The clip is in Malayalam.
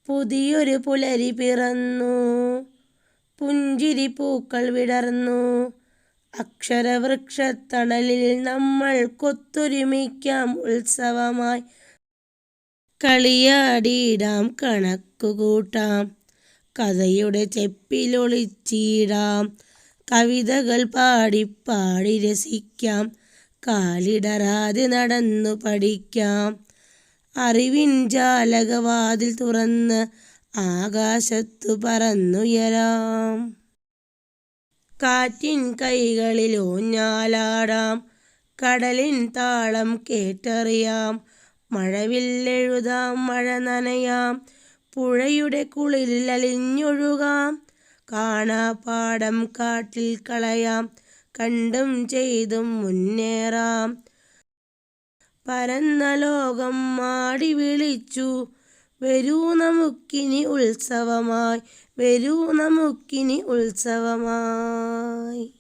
പുതിയൊരു പുലരി പിറന്നു, പുഞ്ചിരി പൂക്കൾ വിടർന്നു. അക്ഷരവൃക്ഷത്തണലിൽ നമ്മൾക്കൊത്തൊരുമിക്കാം ഉത്സവമായി. കളിയാടിയിടാം, കണക്കുകൂട്ടാം, കഥയുടെ ചെപ്പിലൊളിച്ചിടാം. കവിതകൾ പാടി പാടി രസിക്കാം, കാലിടറാതെ നടന്നു പഠിക്കാം. അറിവിൻ ജാലകവാതിൽ തുറന്ന് ആകാശത്തു പറന്നുയരാം. കാറ്റിൻ കൈകളിൽ ഊഞ്ഞാലാടാം, കടലിൻ താളം കേട്ടറിയാം. മഴവില്ലെഴുതാം, മഴ നനയാം, പുഴയുടെ കുളിരിൽ അലിഞ്ഞൊഴുകാം. കാണാപ്പാടം കാട്ടിൽ കളയാം, കണ്ടും ചെയ്തും മുന്നേറാം. പരന്ന ലോകം മാടി വിളിച്ചു, വരൂ നമുക്കിനി ഉത്സവമായി, വരൂ നമുക്കിനി ഉത്സവമായി.